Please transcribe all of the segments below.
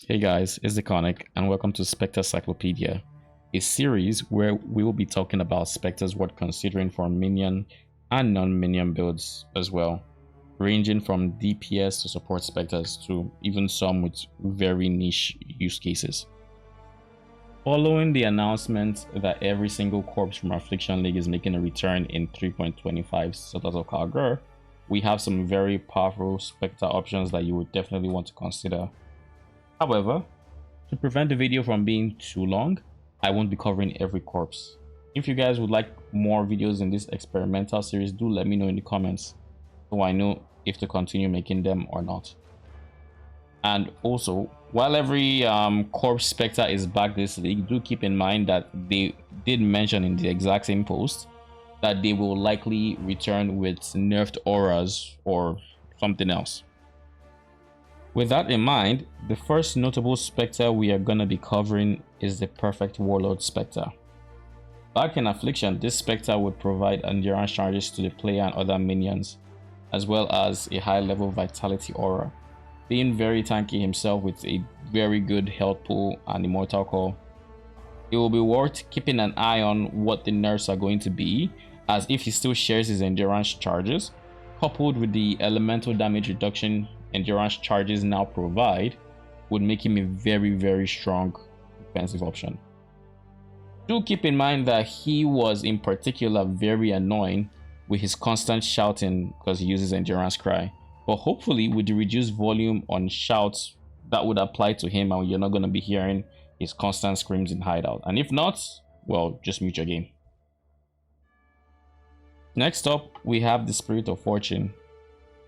Hey guys, it's Iconic and welcome to Spectre Cyclopedia, a series where we will be talking about Spectres worth considering for minion and non-minion builds as well, ranging from DPS to support Spectres to even some with very niche use cases. Following the announcement that every single corpse from Affliction League is making a return in 3.25 Settlers of Kalguur, we have some very powerful Spectre options that you would definitely want to consider. However, to prevent the video from being too long, I won't be covering every corpse. If you guys would like more videos in this experimental series, do let me know in the comments so I know if to continue making them or not. And also, while every corpse Spectre is back this league, do keep in mind that they did mention in the exact same post that they will likely return with nerfed auras or something else. With that in mind, the first notable Spectre we are going to be covering is the Perfect Warlord Spectre. Back in Affliction, this Spectre would provide endurance charges to the player and other minions, as well as a high level vitality aura. Being very tanky himself with a very good health pool and immortal core, it will be worth keeping an eye on what the nerfs are going to be, as if he still shares his endurance charges, coupled with the elemental damage reduction endurance charges now provide, would make him a very strong defensive option. Do keep in mind that he was in particular very annoying with his constant shouting because he uses endurance cry, but hopefully with the reduced volume on shouts that would apply to him and you're not going to be hearing his constant screams in hideout, and if not, well, just mute your game. Next up, we have the Spirit of Fortune.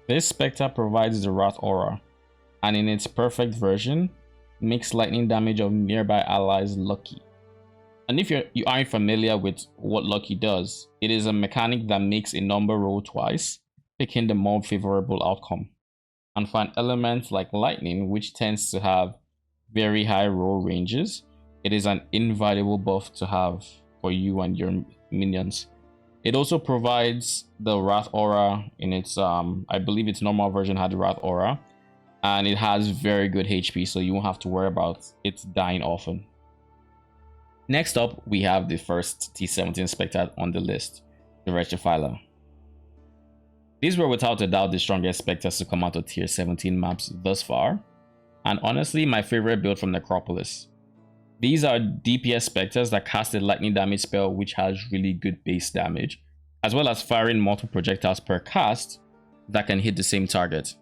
This Spectre provides the Wrath aura, and in its perfect version, makes lightning damage of nearby allies lucky. And if you aren't familiar with what lucky does, it is a mechanic that makes a number roll twice, picking the more favorable outcome. And for an element like lightning, which tends to have very high roll ranges, it is an invaluable buff to have for you and your minions. It also provides the Wrath aura in its, I believe its normal version had the Wrath aura, and it has very good HP, so you won't have to worry about it dying often. Next up, we have the first T17 Spectre on the list, the Wretched Defiler. These were without a doubt the strongest Spectres to come out of tier 17 maps thus far, and honestly my favorite build from Necropolis. These are DPS Spectres that cast a lightning damage spell which has really good base damage, as well as firing multiple projectiles per cast that can hit the same target.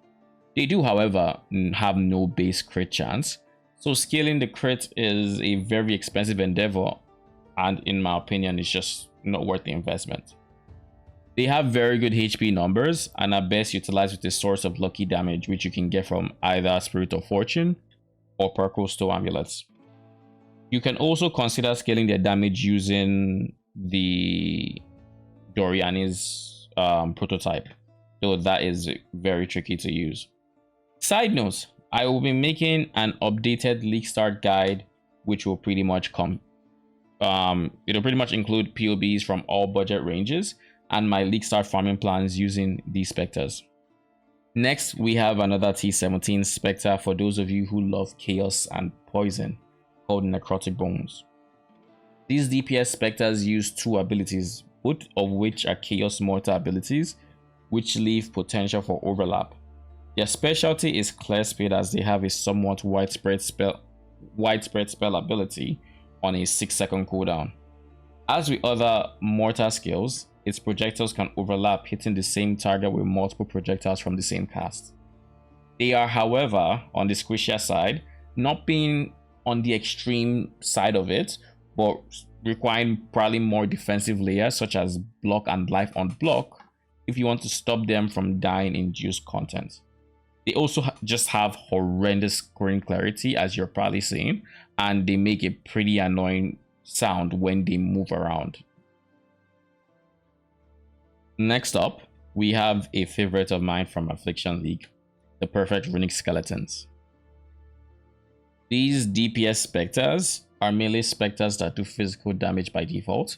They do, however, have no base crit chance, so scaling the crit is a very expensive endeavor, and in my opinion, it's just not worth the investment. They have very good HP numbers and are best utilized with a source of lucky damage, which you can get from either Spirit of Fortune or Purple Stow Amulets. You can also consider scaling their damage using the Doriani's prototype, though that is very tricky to use. Side notes, I will be making an updated League Start guide, which will pretty much it'll pretty much include POBs from all budget ranges and my League Start farming plans using these Spectres. Next, we have another T17 Spectre for those of you who love chaos and poison, called Necrotic Bones. These DPS Spectres use two abilities, both of which are Chaos Mortar abilities, which leave potential for overlap. Their specialty is Clear Speed, as they have a somewhat widespread spell ability on a 6-second cooldown. As with other mortar skills, its projectiles can overlap, hitting the same target with multiple projectiles from the same cast. They are, however, on the squishier side, not being on the extreme side of it, but requiring probably more defensive layers such as block and life on block if you want to stop them from dying induced content. They also just have horrendous screen clarity, as you're probably seeing, and they make a pretty annoying sound when they move around. Next up, we have a favorite of mine from Affliction League, the Perfect Runic Skeletons. These DPS Spectres are melee Spectres that do physical damage by default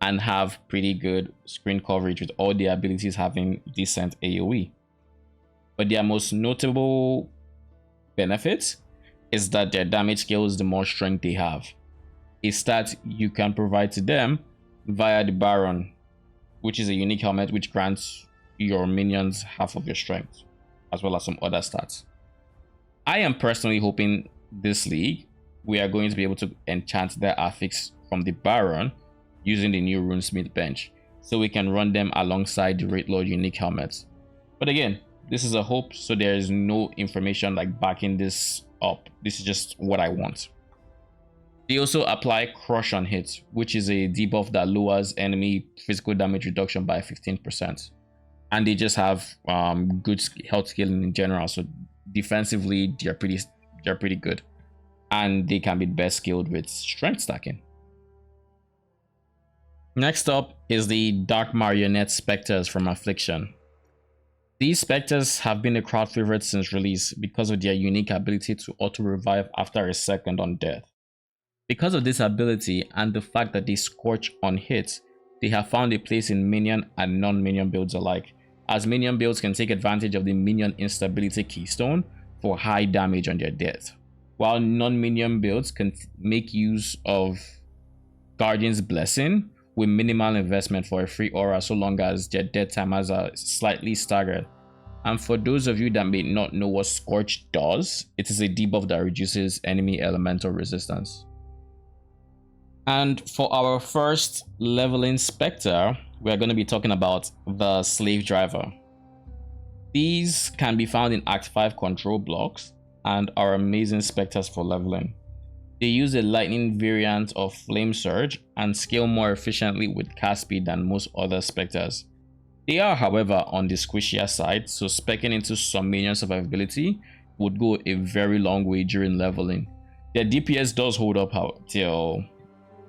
and have pretty good screen coverage, with all the abilities having decent AoE. But their most notable benefit is that their damage scales the more strength they have, a stat you can provide to them via the Baron, which is a unique helmet which grants your minions half of your strength, as well as some other stats. I am personally hoping this league we are going to be able to enchant their affix from the Baron using the new Runesmith bench, so we can run them alongside the Warlord unique helmets. But again, this is a hope, so there is no information like backing this up. This is just what I want. They also apply Crush on hit, which is a debuff that lowers enemy physical damage reduction by 15%. And they just have good health scaling in general, so defensively they're pretty good. And they can be best skilled with strength stacking. Next up is the Dark Marionette Spectres from Affliction. These Spectres have been a crowd favorite since release because of their unique ability to auto-revive after a second on death. Because of this ability and the fact that they scorch on hit, they have found a place in minion and non-minion builds alike, as minion builds can take advantage of the minion instability keystone for high damage on their death, while non-minion builds can make use of Guardian's Blessing with minimal investment for a free aura so long as their death timers are slightly staggered. And for those of you that may not know what Scorch does, it is a debuff that reduces enemy elemental resistance. And for our first leveling Spectre, we are going to be talking about the Slave Driver. These can be found in Act 5 control blocks and are amazing Spectres for leveling. They use a lightning variant of Flame Surge and scale more efficiently with cast speed than most other Spectres. They are, however, on the squishier side, so speccing into some minion survivability would go a very long way during leveling. Their DPS does hold up till...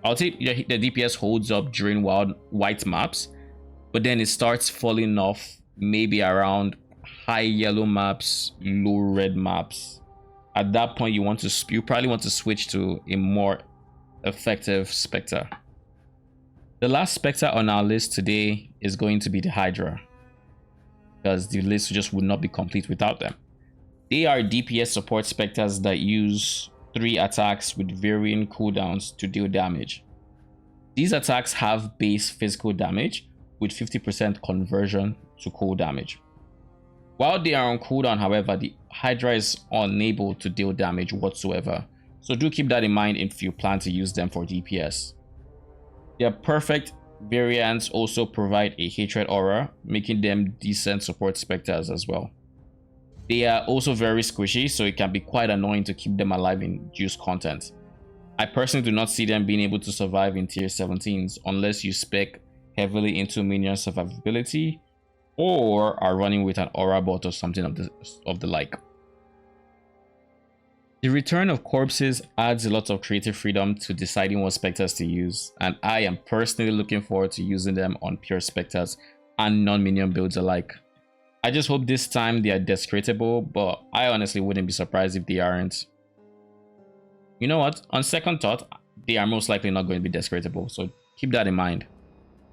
I'll say the DPS holds up during white maps, but then it starts falling off maybe around high yellow maps, low red maps. At that point, you probably want to switch to a more effective Spectre. The last Spectre on our list today is going to be the Hydra, because the list just would not be complete without them. They are DPS support Spectres that use 3 attacks with varying cooldowns to deal damage. These attacks have base physical damage with 50% conversion to cold damage. While they are on cooldown, however, the Hydra is unable to deal damage whatsoever, so do keep that in mind if you plan to use them for DPS. Their perfect variants also provide a hatred aura, making them decent support Spectres as well. They are also very squishy, so it can be quite annoying to keep them alive in juice content. I personally do not see them being able to survive in tier 17s unless you spec heavily into minion survivability or are running with an aura bot or something of the like. The return of corpses adds a lot of creative freedom to deciding what Spectres to use, and I am personally looking forward to using them on pure Spectres and non-minion builds alike. I just hope this time they are desecratable, but I honestly wouldn't be surprised if they aren't. You know what? On second thought, they are most likely not going to be desecratable, so keep that in mind.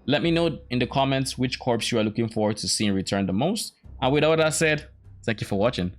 Let me know in the comments which corpse you are looking forward to seeing return the most. And with all that said, thank you for watching.